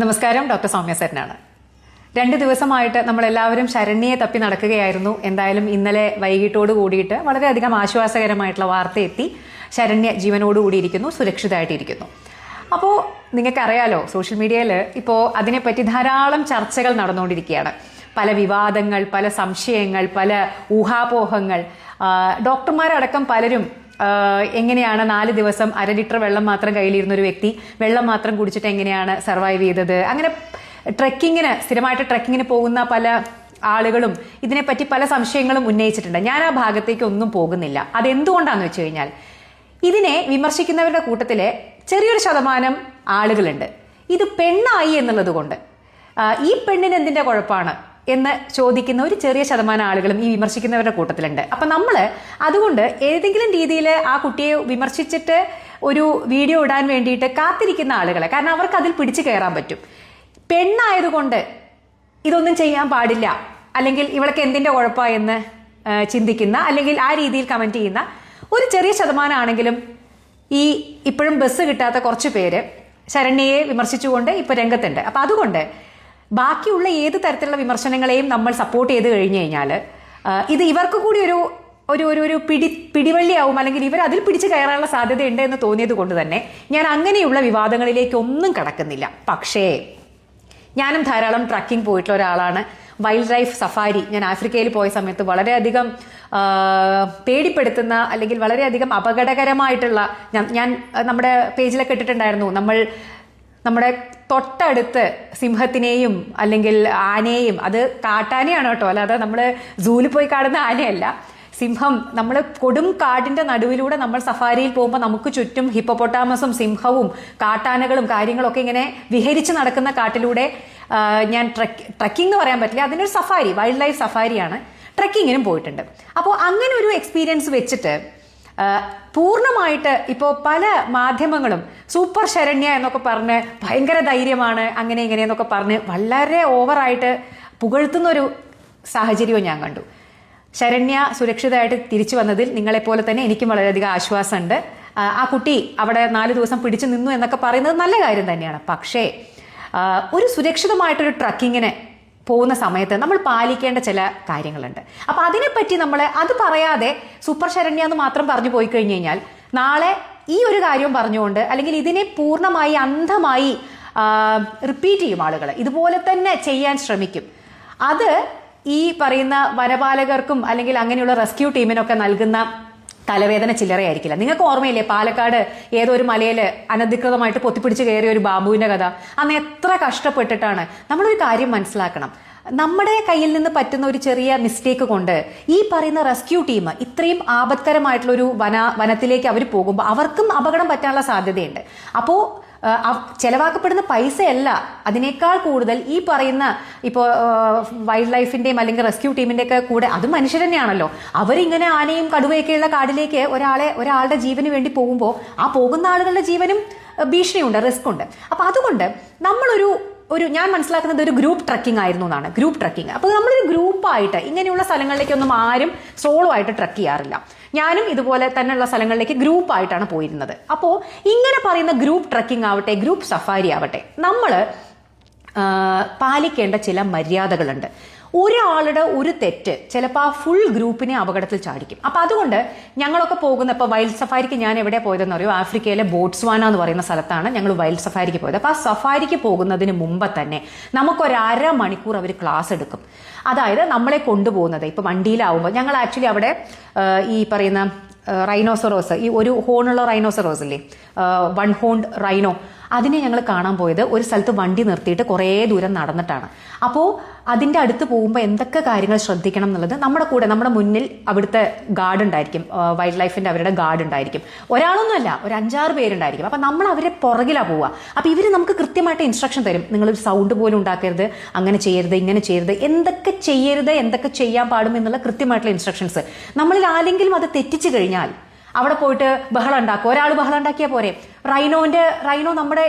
നമസ്കാരം, ഡോക്ടർ സൗമ്യ സരനാണ്. 2 ദിവസമായിട്ട് നമ്മളെല്ലാവരും ശരണ്യയെ തപ്പി നടക്കുകയായിരുന്നു. എന്തായാലും ഇന്നലെ വൈകിട്ടോട് കൂടിയിട്ട് വളരെയധികം ആശ്വാസകരമായിട്ടുള്ള വാർത്ത എത്തി. ശരണ്യ ജീവനോടുകൂടിയിരിക്കുന്നു, സുരക്ഷിതമായിട്ടിരിക്കുന്നു. അപ്പോൾ നിങ്ങൾക്കറിയാലോ, സോഷ്യൽ മീഡിയയിൽ ഇപ്പോൾ അതിനെപ്പറ്റി ധാരാളം ചർച്ചകൾ നടന്നുകൊണ്ടിരിക്കുകയാണ്. പല വിവാദങ്ങൾ, പല സംശയങ്ങൾ, പല ഊഹാപോഹങ്ങൾ. ഡോക്ടർമാരടക്കം പലരും എങ്ങനെയാണ് 4 ദിവസം 1/2 ലിറ്റർ വെള്ളം മാത്രം കയ്യിലിരുന്ന ഒരു വ്യക്തി വെള്ളം മാത്രം കുടിച്ചിട്ട് എങ്ങനെയാണ് സർവൈവ് ചെയ്തത്, അങ്ങനെ സ്ഥിരമായിട്ട് ട്രെക്കിങ്ങിന് പോകുന്ന പല ആളുകളും ഇതിനെപ്പറ്റി പല സംശയങ്ങളും ഉന്നയിച്ചിട്ടുണ്ട്. ഞാൻ ആ ഭാഗത്തേക്ക് ഒന്നും പോകുന്നില്ല. അതെന്തുകൊണ്ടാണെന്ന് വെച്ച് കഴിഞ്ഞാൽ, ഇതിനെ വിമർശിക്കുന്നവരുടെ കൂട്ടത്തിലെ ചെറിയൊരു ശതമാനം ആളുകളുണ്ട്. ഇത് പെണ്ണായി എന്നുള്ളത് കൊണ്ട് ഈ പെണ്ണിന് എന്തിന്റെ കുഴപ്പമാണ് എന്ന് ചോദിക്കുന്ന ഒരു ചെറിയ ശതമാനം ആളുകളും ഈ വിമർശിക്കുന്നവരുടെ കൂട്ടത്തിലുണ്ട്. അപ്പൊ നമ്മള് അതുകൊണ്ട് ഏതെങ്കിലും രീതിയിൽ ആ കുട്ടിയെ വിമർശിച്ചിട്ട് ഒരു വീഡിയോ ഇടാൻ വേണ്ടിയിട്ട് കാത്തിരിക്കുന്ന ആളുകളെ, കാരണം അവർക്ക് അതിൽ പിടിച്ചു കയറാൻ പറ്റും. പെണ്ണായതുകൊണ്ട് ഇതൊന്നും ചെയ്യാൻ പാടില്ല, അല്ലെങ്കിൽ ഇവൾക്ക് എന്തിന്റെ കുഴപ്പ എന്ന് ചിന്തിക്കുന്ന, അല്ലെങ്കിൽ ആ രീതിയിൽ കമന്റ് ചെയ്യുന്ന ഒരു ചെറിയ ശതമാനം ആണെങ്കിലും ഈ ഇപ്പോഴും ബസ് കിട്ടാത്ത കുറച്ച് പേര് ശരണ്യയെ വിമർശിച്ചുകൊണ്ട് ഇപ്പൊ രംഗത്തുണ്ട്. അപ്പൊ അതുകൊണ്ട് ബാക്കിയുള്ള ഏത് തരത്തിലുള്ള വിമർശനങ്ങളെയും നമ്മൾ സപ്പോർട്ട് ചെയ്ത് കഴിഞ്ഞു കഴിഞ്ഞാൽ ഇത് ഇവർക്ക് കൂടി ഒരു പിടിവള്ളിയാവും, അല്ലെങ്കിൽ ഇവർ അതിൽ പിടിച്ച് കയറാനുള്ള സാധ്യതയുണ്ട് എന്ന് തോന്നിയത് കൊണ്ട് തന്നെ ഞാൻ അങ്ങനെയുള്ള വിവാദങ്ങളിലേക്കൊന്നും കടക്കുന്നില്ല. പക്ഷേ ഞാനും ധാരാളം ട്രക്കിംഗ് പോയിട്ടുള്ള ഒരാളാണ്. വൈൽഡ് ലൈഫ് സഫാരി ഞാൻ ആഫ്രിക്കയിൽ പോയ സമയത്ത് വളരെയധികം പേടിപ്പെടുത്തുന്ന, അല്ലെങ്കിൽ വളരെയധികം അപകടകരമായിട്ടുള്ള, ഞാൻ നമ്മുടെ പേജിലൊക്കെ ഇട്ടിട്ടുണ്ടായിരുന്നു, നമ്മുടെ തൊട്ടടുത്ത് സിംഹത്തിനെയും അല്ലെങ്കിൽ ആനയെയും, അത് കാട്ടാനയാണ് കേട്ടോ, അല്ലാതെ നമ്മൾ സൂവിൽ പോയി കാണുന്ന ആനയല്ല, സിംഹം. നമ്മൾ കൊടും കാടിന്റെ നടുവിലൂടെ നമ്മൾ സഫാരിയിൽ പോകുമ്പോൾ നമുക്ക് ചുറ്റും ഹിപ്പോപ്പൊട്ടാമസും സിംഹവും കാട്ടാനകളും കാര്യങ്ങളൊക്കെ ഇങ്ങനെ വിഹരിച്ച് നടക്കുന്ന കാട്ടിലൂടെ ഞാൻ ട്രക്കിംഗ് എന്ന് പറയാൻ പറ്റില്ല, അതിനൊരു സഫാരി, വൈൽഡ് ലൈഫ് സഫാരിയാണ്, ട്രക്കിങ്ങിനും പോയിട്ടുണ്ട്. അപ്പോൾ അങ്ങനെ ഒരു എക്സ്പീരിയൻസ് വെച്ചിട്ട് പൂർണ്ണമായിട്ട് ഇപ്പോൾ പല മാധ്യമങ്ങളും സൂപ്പർ ശരണ്യ എന്നൊക്കെ പറഞ്ഞ് ഭയങ്കര ധൈര്യമാണ്, അങ്ങനെ ഇങ്ങനെ എന്നൊക്കെ പറഞ്ഞ് വളരെ ഓവറായിട്ട് പുകഴ്ത്തുന്ന ഒരു സാഹചര്യവും ഞാൻ കണ്ടു. ശരണ്യ സുരക്ഷിതമായിട്ട് തിരിച്ചു വന്നതിൽ നിങ്ങളെപ്പോലെ തന്നെ എനിക്കും വളരെയധികം ആശ്വാസമുണ്ട്. ആ കുട്ടി അവിടെ 4 ദിവസം പിടിച്ചു നിന്നു എന്നൊക്കെ പറയുന്നത് നല്ല കാര്യം തന്നെയാണ്. പക്ഷേ ഒരു സുരക്ഷിതമായിട്ടൊരു ട്രക്കിങ്ങിന് പോകുന്ന സമയത്ത് നമ്മൾ പാലിക്കേണ്ട ചില കാര്യങ്ങളുണ്ട്. അപ്പൊ അതിനെപ്പറ്റി നമ്മൾ അത് പറയാതെ സൂപ്പർ ശരണ്യ എന്ന് മാത്രം പറഞ്ഞു പോയി കഴിഞ്ഞു കഴിഞ്ഞാൽ നാളെ ഈ ഒരു കാര്യവും പറഞ്ഞുകൊണ്ട്, അല്ലെങ്കിൽ ഇതിനെ പൂർണ്ണമായി അന്ധമായി റിപ്പീറ്റ് ചെയ്യും ആളുകൾ, ഇതുപോലെ തന്നെ ചെയ്യാൻ ശ്രമിക്കും. അത് ഈ പറയുന്ന വനപാലകർക്കും അല്ലെങ്കിൽ അങ്ങനെയുള്ള റെസ്ക്യൂ ടീമിനൊക്കെ നൽകുന്ന തലവേദന ചില്ലറയായിരിക്കില്ല. നിങ്ങൾക്ക് ഓർമ്മയില്ലേ, പാലക്കാട് ഏതോ ഒരു മലയില് അനധികൃതമായിട്ട് പൊത്തിപ്പിടിച്ച് കയറിയ ഒരു ബാബുവിന്റെ കഥ? അന്ന് എത്ര കഷ്ടപ്പെട്ടിട്ടാണ്. നമ്മളൊരു കാര്യം മനസ്സിലാക്കണം, നമ്മുടെ കയ്യിൽ നിന്ന് പറ്റുന്ന ഒരു ചെറിയ മിസ്റ്റേക്ക് കൊണ്ട് ഈ പറയുന്ന റെസ്ക്യൂ ടീം ഇത്രയും ആപത്കരമായിട്ടുള്ള ഒരു വനത്തിലേക്ക് അവർ പോകുമ്പോൾ അവർക്കും അപകടം പറ്റാനുള്ള സാധ്യതയുണ്ട്. അപ്പോൾ ചെലവാക്കപ്പെടുന്ന പൈസയല്ല, അതിനേക്കാൾ കൂടുതൽ ഈ പറയുന്ന ഇപ്പോൾ വൈൽഡ് ലൈഫിന്റെയും അല്ലെങ്കിൽ റെസ്ക്യൂ ടീമിന്റെ ഒക്കെ കൂടെ, അത് മനുഷ്യർ തന്നെയാണല്ലോ, അവരിങ്ങനെ ആനയും കടുവയൊക്കെയുള്ള കാടിലേക്ക് ഒരാളുടെ ജീവന് വേണ്ടി പോകുമ്പോൾ ആ പോകുന്ന ആളുകളുടെ ജീവനും ഭീഷണിയുണ്ട്, റിസ്ക് ഉണ്ട്. അപ്പൊ അതുകൊണ്ട് നമ്മളൊരു ഞാൻ മനസ്സിലാക്കുന്നത് ഒരു ഗ്രൂപ്പ് ട്രക്കിംഗ് ആയിരുന്നു എന്നാണ്. ഗ്രൂപ്പ് ട്രക്കിംഗ്, അപ്പോൾ നമ്മളൊരു ഗ്രൂപ്പായിട്ട് ഇങ്ങനെയുള്ള സ്ഥലങ്ങളിലേക്കൊന്നും ആരും സോളോ ആയിട്ട് ട്രക്ക് ചെയ്യാറില്ല. ഞാനും ഇതുപോലെ തന്നെയുള്ള സ്ഥലങ്ങളിലേക്ക് ഗ്രൂപ്പായിട്ടാണ് പോയിരുന്നത്. അപ്പോൾ ഇങ്ങനെ പറയുന്ന ഗ്രൂപ്പ് ട്രക്കിംഗ് ആവട്ടെ, ഗ്രൂപ്പ് സഫാരി ആവട്ടെ, നമ്മൾ പാലിക്കേണ്ട ചില മര്യാദകളുണ്ട്. ഒരാളുടെ ഒരു തെറ്റ് ചിലപ്പോൾ ആ ഫുൾ ഗ്രൂപ്പിനെ അപകടത്തിൽ ചാടിക്കും. അപ്പൊ അതുകൊണ്ട് ഞങ്ങളൊക്കെ പോകുന്ന, ഇപ്പൊ വൈൽഡ് സഫാരിക്ക് ഞാൻ എവിടെ പോയതെന്ന് അറിയോ, ആഫ്രിക്കയിലെ ബോട്സ്വാന എന്ന് പറയുന്ന സ്ഥലത്താണ് ഞങ്ങൾ വൈൽഡ് സഫാരിക്ക് പോയത്. അപ്പൊ ആ സഫാരിക്ക് പോകുന്നതിന് മുമ്പ് തന്നെ നമുക്കൊരു 1/2 മണിക്കൂർ അവർ ക്ലാസ് എടുക്കും. അതായത് നമ്മളെ കൊണ്ടുപോകുന്നത് ഇപ്പൊ വണ്ടിയിലാവുമ്പോൾ, ഞങ്ങൾ ആക്ച്വലി അവിടെ ഈ പറയുന്ന റൈനോസറോസ്, ഈ ഒരു ഹോണുള്ള റൈനോസറോസ് ഇല്ലേ, 1 ഹോൺഡ് റൈനോ, അതിനെ ഞങ്ങൾ കാണാൻ പോയത് ഒരു സ്ഥലത്ത് വണ്ടി നിർത്തിയിട്ട് കുറേ ദൂരം നടന്നിട്ടാണ്. അപ്പോൾ അതിൻ്റെ അടുത്ത് പോകുമ്പോൾ എന്തൊക്കെ കാര്യങ്ങൾ ശ്രദ്ധിക്കണം എന്നുള്ളത് നമ്മുടെ മുന്നിൽ അവിടുത്തെ ഗാർഡ് ഉണ്ടായിരിക്കും, വൈൽഡ് ലൈഫിന്റെ അവരുടെ ഗാർഡ് ഉണ്ടായിരിക്കും. ഒരാളൊന്നുമല്ല, ഒരു 5-6 പേരുണ്ടായിരിക്കും. അപ്പം നമ്മൾ അവരെ പുറകിലാണ് പോവുക. അപ്പം ഇവർ നമുക്ക് കൃത്യമായിട്ട് ഇൻസ്ട്രക്ഷൻ തരും, നിങ്ങളൊരു സൗണ്ട് പോലും ഉണ്ടാക്കരുത്, അങ്ങനെ ചെയ്യരുത്, ഇങ്ങനെ ചെയ്യരുത്, എന്തൊക്കെ ചെയ്യരുത്, എന്തൊക്കെ ചെയ്യാൻ പാടും എന്നുള്ള കൃത്യമായിട്ടുള്ള ഇൻസ്ട്രക്ഷൻസ്. നമ്മളിൽ ആരെങ്കിലും അത് തെറ്റിച്ചു കഴിഞ്ഞാൽ അവിടെ പോയിട്ട് ബഹളം ഉണ്ടാക്കും. ഒരാൾ ബഹളം ഉണ്ടാക്കിയാൽ പോരെ, റൈനോ നമ്മുടെ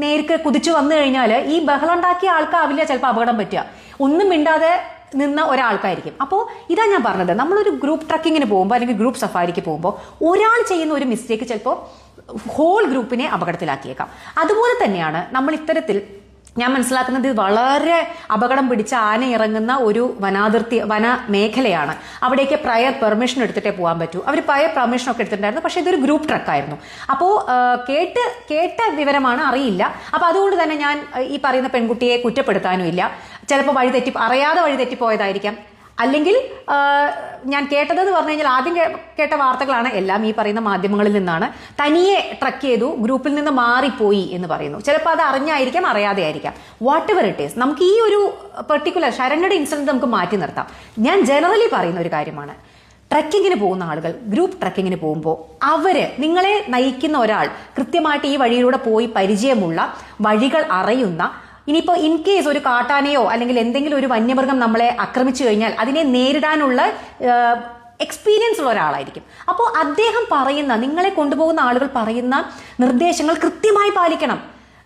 നേർക്ക് കുതിച്ചു വന്നു കഴിഞ്ഞാൽ ഈ ബഹളം ഉണ്ടാക്കിയ ആൾക്കാവില്ല ചിലപ്പോൾ അപകടം പറ്റുക, ഒന്നും മിണ്ടാതെ നിന്ന ഒരാൾക്കായിരിക്കും. അപ്പോൾ ഇതാ ഞാൻ പറഞ്ഞത്, നമ്മളൊരു ഗ്രൂപ്പ് ട്രക്കിങ്ങിന് പോകുമ്പോൾ അല്ലെങ്കിൽ ഗ്രൂപ്പ് സഫാരിക്ക് പോകുമ്പോൾ ഒരാൾ ചെയ്യുന്ന ഒരു മിസ്റ്റേക്ക് ചിലപ്പോൾ ഹോൾ ഗ്രൂപ്പിനെ അപകടത്തിലാക്കിയേക്കാം. അതുപോലെ തന്നെയാണ് നമ്മൾ ഇത്തരത്തിൽ ഞാൻ മനസ്സിലാക്കുന്നത് ഇത് വളരെ അപകടം പിടിച്ച ആന ഇറങ്ങുന്ന ഒരു വന മേഖലയാണ്. അവിടേക്ക് പ്രയർ പെർമിഷൻ എടുത്തിട്ടേ പോകാൻ പറ്റൂ. അവർ പ്രയർ പെർമിഷൻ ഒക്കെ എടുത്തിട്ടുണ്ടായിരുന്നു. പക്ഷേ ഇതൊരു ഗ്രൂപ്പ് ട്രക്കായിരുന്നു. അപ്പോൾ കേട്ട വിവരമാണ്, അറിയില്ല. അപ്പോൾ അതുകൊണ്ട് തന്നെ ഞാൻ ഈ പറയുന്ന പെൺകുട്ടിയെ കുറ്റപ്പെടുത്താനും ഇല്ല. ചിലപ്പോൾ അറിയാതെ വഴി തെറ്റിപ്പോയതായിരിക്കാം. അല്ലെങ്കിൽ ഞാൻ കേട്ടതെന്ന് പറഞ്ഞു കഴിഞ്ഞാൽ ആദ്യം കേട്ട വാർത്തകളാണ് എല്ലാം ഈ പറയുന്ന മാധ്യമങ്ങളിൽ നിന്നാണ്. തനിയെ ട്രക്ക് ചെയ്തു, ഗ്രൂപ്പിൽ നിന്ന് മാറിപ്പോയി എന്ന് പറയുന്നു. ചിലപ്പോൾ അത് അറിഞ്ഞായിരിക്കാം, അറിയാതെ ആയിരിക്കാം. വാട്ട് എവർ ഇറ്റ് ഈസ്, നമുക്ക് ഈ ഒരു പെർട്ടിക്കുലർ ശരണ്യയുടെ ഇൻസിഡന്റ് നമുക്ക് മാറ്റി നിർത്താം. ഞാൻ ജനറലി പറയുന്ന ഒരു കാര്യമാണ്, ട്രക്കിങ്ങിന് പോകുന്ന ആളുകൾ, ഗ്രൂപ്പ് ട്രക്കിങ്ങിന് പോകുമ്പോൾ നിങ്ങളെ നയിക്കുന്ന ഒരാൾ കൃത്യമായിട്ട് ഈ വഴിയിലൂടെ പോയി പരിചയമുള്ള, വഴികൾ അറിയുന്ന, ഇനിയിപ്പോൾ ഇൻ കേസ് ഒരു കാട്ടാനയോ അല്ലെങ്കിൽ എന്തെങ്കിലും ഒരു വന്യമൃഗം നമ്മളെ ആക്രമിച്ചു കഴിഞ്ഞാൽ അതിനെ നേരിടാനുള്ള എക്സ്പീരിയൻസ് ഉള്ള ഒരാളായിരിക്കും. അപ്പോൾ അദ്ദേഹം പറയുന്ന, നിങ്ങളെ കൊണ്ടുപോകുന്ന ആളുകൾ പറയുന്ന നിർദ്ദേശങ്ങൾ കൃത്യമായി പാലിക്കണം.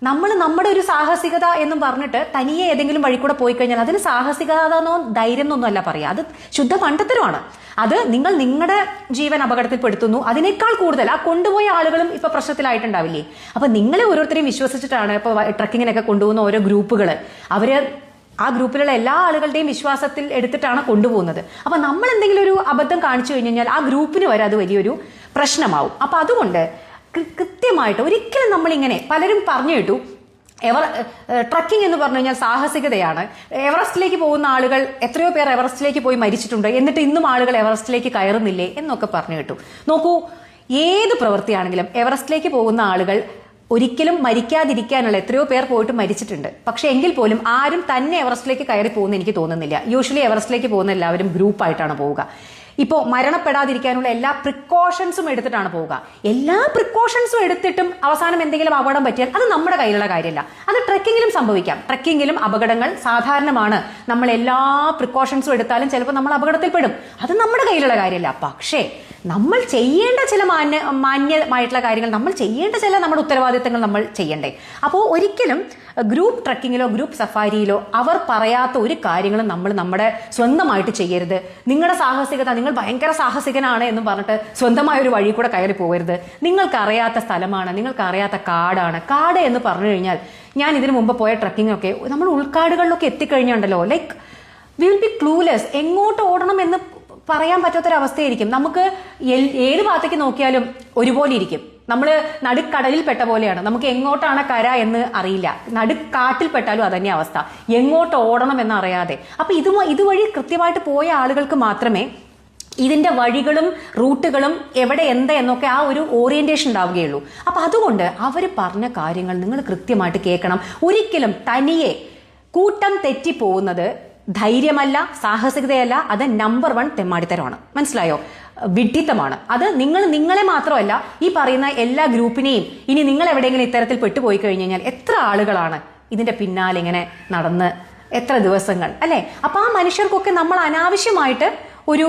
നമ്മുടെ ഒരു സാഹസികത എന്നും പറഞ്ഞിട്ട് തനിയെ ഏതെങ്കിലും വഴി കൂടെ പോയി കഴിഞ്ഞാൽ അതിന് സാഹസികത എന്നോ ധൈര്യം എന്നൊന്നും അല്ല പറയുക. അത് ശുദ്ധ മണ്ടത്തരമാണ്. അത് നിങ്ങളുടെ ജീവൻ അപകടത്തിൽപ്പെടുത്തുന്നു. അതിനേക്കാൾ കൂടുതൽ ആ കൊണ്ടുപോയ ആളുകളും ഇപ്പൊ പ്രശ്നത്തിലായിട്ടുണ്ടാവില്ലേ. അപ്പൊ നിങ്ങളെ ഓരോരുത്തരെയും വിശ്വസിച്ചിട്ടാണ് ഇപ്പൊ ട്രക്കിങ്ങിനൊക്കെ കൊണ്ടുപോകുന്ന ഓരോ ഗ്രൂപ്പുകൾ. ആ ഗ്രൂപ്പിലുള്ള എല്ലാ ആളുകളുടെയും വിശ്വാസത്തിൽ എടുത്തിട്ടാണ് കൊണ്ടുപോകുന്നത്. അപ്പൊ നമ്മൾ എന്തെങ്കിലും ഒരു അബദ്ധം കാണിച്ചു കഴിഞ്ഞാൽ ആ ഗ്രൂപ്പിന് വരെ അത് വലിയൊരു പ്രശ്നമാവും. അപ്പൊ അതുകൊണ്ട് കൃത്യമായിട്ട് ഒരിക്കലും നമ്മളിങ്ങനെ പലരും പറഞ്ഞു കേട്ടു, ട്രക്കിംഗ് എന്ന് പറഞ്ഞു കഴിഞ്ഞാൽ സാഹസികതയാണ്. എവറസ്റ്റിലേക്ക് പോകുന്ന ആളുകൾ, എത്രയോ പേർ എവറസ്റ്റിലേക്ക് പോയി മരിച്ചിട്ടുണ്ട്, എന്നിട്ട് ഇന്നും ആളുകൾ എവറസ്റ്റിലേക്ക് കയറുന്നില്ലേ എന്നൊക്കെ പറഞ്ഞു കേട്ടു. നോക്കൂ, ഏത് പ്രവൃത്തിയാണെങ്കിലും എവറസ്റ്റിലേക്ക് പോകുന്ന ആളുകൾ ഒരിക്കലും മരിക്കാതിരിക്കാനുള്ള, എത്രയോ പേർ പോയിട്ട് മരിച്ചിട്ടുണ്ട്. പക്ഷെ എങ്കിൽ പോലും ആരും തന്നെ എവറസ്റ്റിലേക്ക് കയറി പോകുന്ന എനിക്ക് തോന്നുന്നില്ല. യൂഷ്വലി എവറസ്റ്റിലേക്ക് പോകുന്ന എല്ലാവരും ഗ്രൂപ്പായിട്ടാണ് പോവുക. ഇപ്പോൾ മരണപ്പെടാതിരിക്കാനുള്ള എല്ലാ പ്രിക്കോഷൻസും എടുത്തിട്ടാണ് പോവുക. എല്ലാ പ്രിക്കോഷൻസും എടുത്തിട്ടും അവസാനം എന്തെങ്കിലും അപകടം പറ്റിയാൽ അത് നമ്മുടെ കയ്യിലുള്ള കാര്യമല്ല. അത് ട്രക്കിങ്ങിലും സംഭവിക്കാം. ട്രക്കിങ്ങിലും അപകടങ്ങൾ സാധാരണമാണ്. നമ്മൾ എല്ലാ പ്രിക്കോഷൻസും എടുത്താലും ചിലപ്പോൾ നമ്മൾ അപകടത്തിൽപ്പെടും. അത് നമ്മുടെ കയ്യിലുള്ള കാര്യമല്ല. പക്ഷേ നമ്മൾ ചെയ്യേണ്ട ചില മാന്യമായിട്ടുള്ള കാര്യങ്ങൾ, നമ്മൾ ചെയ്യേണ്ട ചില നമ്മുടെ ഉത്തരവാദിത്തങ്ങൾ നമ്മൾ ചെയ്യണ്ടേ. അപ്പോൾ ഒരിക്കലും ഗ്രൂപ്പ് ട്രക്കിങ്ങിലോ ഗ്രൂപ്പ് സഫാരിയിലോ അവർ പറയാത്ത ഒരു കാര്യങ്ങളും നമ്മൾ നമ്മുടെ സ്വന്തമായിട്ട് ചെയ്യരുത്. നിങ്ങളുടെ സാഹസികത, നിങ്ങൾ ഭയങ്കര സാഹസികനാണ് എന്നും പറഞ്ഞിട്ട് സ്വന്തമായ ഒരു വഴി കൂടെ കയറി പോകരുത്. നിങ്ങൾക്ക് അറിയാത്ത സ്ഥലമാണ്, നിങ്ങൾക്ക് അറിയാത്ത കാടാണ്. കാട് എന്ന് പറഞ്ഞു കഴിഞ്ഞാൽ, ഞാൻ ഇതിനു മുമ്പ് പോയ ട്രക്കിങ്ങൊക്കെ നമ്മൾ ഉൾക്കാടുകളിലൊക്കെ എത്തിക്കഴിഞ്ഞുണ്ടല്ലോ, like we will be clueless. എങ്ങോട്ട് ഓടണം എന്ന് പറയാൻ പറ്റാത്തൊരവസ്ഥയായിരിക്കും. നമുക്ക് ഏത് ഭാഗത്തേക്ക് നോക്കിയാലും ഒരുപോലെ ഇരിക്കും. നമ്മൾ നടുക്കടലിൽ പെട്ട പോലെയാണ്. നമുക്ക് എങ്ങോട്ടാണ് കര എന്ന് അറിയില്ല. നടുക്കാട്ടിൽ പെട്ടാലും അതന്നെ അവസ്ഥ, എങ്ങോട്ട് ഓടണം എന്നറിയാതെ. അപ്പൊ ഇതുവഴി കൃത്യമായിട്ട് പോയ ആളുകൾക്ക് മാത്രമേ ഇതിന്റെ വഴികളും റൂട്ടുകളും എവിടെ എന്താ എന്നൊക്കെ ആ ഒരു ഓറിയന്റേഷൻ ഉണ്ടാവുകയുള്ളൂ. അപ്പൊ അതുകൊണ്ട് അവർ പറഞ്ഞ കാര്യങ്ങൾ നിങ്ങൾ കൃത്യമായിട്ട് കേൾക്കണം. ഒരിക്കലും തനിയെ കൂട്ടം തെറ്റിപ്പോകുന്നത് ധൈര്യമല്ല, സാഹസികതയല്ല, അത് നമ്പർ 1 തെമ്മാടിത്തരമാണ്. മനസ്സിലായോ? വിഡ്ഢിത്തമാണ്. അത് നിങ്ങളെ മാത്രമല്ല, ഈ പറയുന്ന എല്ലാ ഗ്രൂപ്പിനെയും. ഇനി നിങ്ങൾ എവിടെയെങ്കിലും ഇത്തരത്തിൽ പെട്ടുപോയി കഴിഞ്ഞു കഴിഞ്ഞാൽ എത്ര ആളുകളാണ് ഇതിന്റെ പിന്നാലെ ഇങ്ങനെ നടന്ന്, എത്ര ദിവസങ്ങൾ അല്ലെ? അപ്പൊ ആ മനുഷ്യർക്കൊക്കെ നമ്മൾ അനാവശ്യമായിട്ട് ഒരു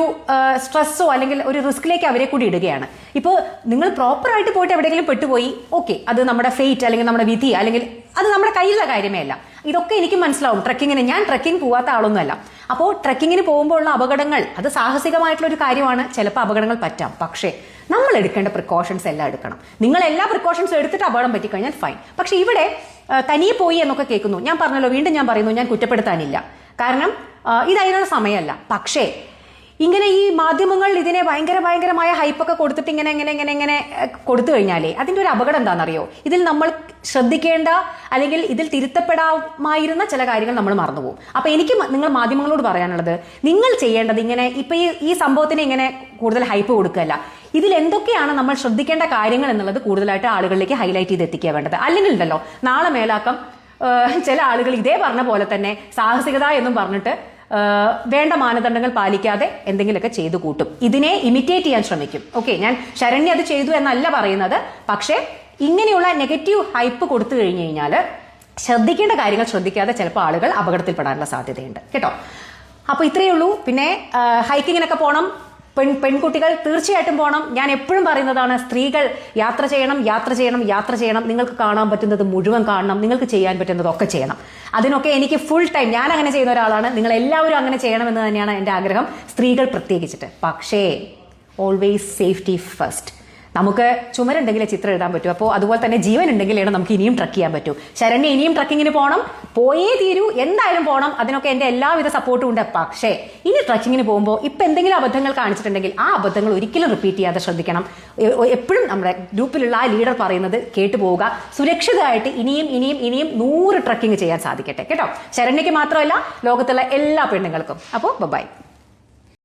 സ്ട്രെസ്സോ അല്ലെങ്കിൽ ഒരു റിസ്കിലേക്ക് അവരെ കൂടി ഇടുകയാണ്. ഇപ്പോൾ നിങ്ങൾ പ്രോപ്പറായിട്ട് പോയിട്ട് എവിടെയെങ്കിലും പെട്ടുപോയി, ഓക്കെ, അത് നമ്മുടെ ഫെയ്റ്റ് അല്ലെങ്കിൽ നമ്മുടെ വിധി, അല്ലെങ്കിൽ അത് നമ്മുടെ കയ്യിലുള്ള കാര്യമേ അല്ല. ഇതൊക്കെ എനിക്ക് മനസ്സിലാവും. ഞാൻ ട്രക്കിംഗ് പോവാത്ത ആളൊന്നുമല്ല. അപ്പോൾ ട്രക്കിങ്ങിന് പോകുമ്പോഴുള്ള അപകടങ്ങൾ അത് സാഹസികമായിട്ടുള്ള ഒരു കാര്യമാണ്. ചിലപ്പോൾ അപകടങ്ങൾ പറ്റാം. പക്ഷേ നമ്മൾ എടുക്കേണ്ട പ്രിക്കോഷൻസ് എല്ലാം എടുക്കണം. നിങ്ങൾ എല്ലാ പ്രിക്കോഷൻസും എടുത്തിട്ട് അപകടം പറ്റിക്കഴിഞ്ഞാൽ ഫൈൻ. പക്ഷെ ഇവിടെ തനിയെ പോയി എന്നൊക്കെ കേൾക്കുന്നു. ഞാൻ പറഞ്ഞല്ലോ, വീണ്ടും ഞാൻ പറയുന്നു, ഞാൻ കുറ്റപ്പെടുത്താനില്ല. കാരണം ഇത് അതിനുള്ള സമയമല്ല. പക്ഷേ ഇങ്ങനെ ഈ മാധ്യമങ്ങൾ ഇതിനെ ഭയങ്കരമായ ഹൈപ്പൊക്കെ കൊടുത്തിട്ട് ഇങ്ങനെ കൊടുത്തു കഴിഞ്ഞാലേ അതിന്റെ ഒരു അപകടം എന്താണെന്നറിയോ? ഇതിൽ നമ്മൾ ശ്രദ്ധിക്കേണ്ട അല്ലെങ്കിൽ ഇതിൽ തിരുത്തപ്പെടാമായിരുന്ന ചില കാര്യങ്ങൾ നമ്മൾ മറന്നുപോകും. അപ്പൊ എനിക്ക് നിങ്ങൾ മാധ്യമങ്ങളോട് പറയാനുള്ളത്, നിങ്ങൾ ചെയ്യേണ്ടത് ഇങ്ങനെ ഇപ്പൊ ഈ സംഭവത്തിന് ഇങ്ങനെ കൂടുതൽ ഹൈപ്പ് കൊടുക്കുകയല്ല. ഇതിൽ എന്തൊക്കെയാണ് നമ്മൾ ശ്രദ്ധിക്കേണ്ട കാര്യങ്ങൾ എന്നുള്ളത് കൂടുതലായിട്ട് ആളുകളിലേക്ക് ഹൈലൈറ്റ് ചെയ്ത് എത്തിക്കുക വേണ്ടത്. അല്ലെങ്കിൽ ഉണ്ടല്ലോ, നാളെ മേലാക്കം ചില ആളുകൾ ഇതേ പറഞ്ഞ പോലെ തന്നെ സാഹസികത എന്നും പറഞ്ഞിട്ട് വേണ്ട മാനദണ്ഡങ്ങൾ പാലിക്കാതെ എന്തെങ്കിലുമൊക്കെ ചെയ്തു കൂട്ടും. ഇതിനെ ഇമിറ്റേറ്റ് ചെയ്യാൻ ശ്രമിക്കും. ഓക്കെ, ഞാൻ ശരണ്യ അത് ചെയ്തു എന്നല്ല പറയുന്നത്. പക്ഷേ ഇങ്ങനെയുള്ള നെഗറ്റീവ് ഹൈപ്പ് കൊടുത്തു കഴിഞ്ഞു കഴിഞ്ഞാൽ ശ്രദ്ധിക്കേണ്ട കാര്യങ്ങൾ ശ്രദ്ധിക്കാതെ ചിലപ്പോൾ ആളുകൾ അപകടത്തിൽപ്പെടാനുള്ള സാധ്യതയുണ്ട് കേട്ടോ. അപ്പൊ ഇത്രയേ ഉള്ളൂ. പിന്നെ ഹൈക്കിങ്ങിനൊക്കെ പോകണം, പെൺകുട്ടികൾ തീർച്ചയായിട്ടും പോകണം. ഞാൻ എപ്പോഴും പറയുന്നതാണ്, സ്ത്രീകൾ യാത്ര ചെയ്യണം. നിങ്ങൾക്ക് കാണാൻ പറ്റുന്നത് മുഴുവൻ കാണണം. നിങ്ങൾക്ക് ചെയ്യാൻ പറ്റുന്നതൊക്കെ ചെയ്യണം. അതിനൊക്കെ എനിക്ക് ഫുൾ ടൈം, ഞാൻ അങ്ങനെ ചെയ്യുന്ന ഒരാളാണ്. നിങ്ങൾ എല്ലാവരും അങ്ങനെ ചെയ്യണമെന്ന് തന്നെയാണ് എൻ്റെ ആഗ്രഹം, സ്ത്രീകൾ പ്രത്യേകിച്ചിട്ട്. പക്ഷേ ഓൾവേസ് സേഫ്റ്റി ഫസ്റ്റ്. നമുക്ക് ചുമരുണ്ടെങ്കിലേ ചിത്രം എഴുതാൻ പറ്റൂ. അപ്പോൾ അതുപോലെ തന്നെ ജീവൻ ഉണ്ടെങ്കിലാണ് നമുക്ക് ഇനിയും ട്രക്ക് ചെയ്യാൻ പറ്റൂ. ശരണ്യ ഇനിയും ട്രക്കിങ്ങിന് പോകണം, പോയേ തീരൂ, എന്തായാലും പോകണം. അതിനൊക്കെ എൻ്റെ എല്ലാവിധ സപ്പോർട്ടും ഉണ്ട്. പക്ഷേ ഇനി ട്രക്കിങ്ങിന് പോകുമ്പോൾ ഇപ്പം എന്തെങ്കിലും അബദ്ധങ്ങൾ കാണിച്ചിട്ടുണ്ടെങ്കിൽ ആ അബദ്ധങ്ങൾ ഒരിക്കലും റിപ്പീറ്റ് ചെയ്യാതെ ശ്രദ്ധിക്കണം. എപ്പോഴും നമ്മുടെ ഗ്രൂപ്പിലുള്ള ആ ലീഡർ പറയുന്നത് കേട്ടു പോവുക. സുരക്ഷിതമായിട്ട് ഇനിയും ഇനിയും ഇനിയും 100 ട്രക്കിംഗ് ചെയ്യാൻ സാധിക്കട്ടെ കേട്ടോ. ശരണ്യയ്ക്ക് മാത്രമല്ല, ലോകത്തുള്ള എല്ലാ പെണ്ണുങ്ങൾക്കും. അപ്പോൾ ബൈ.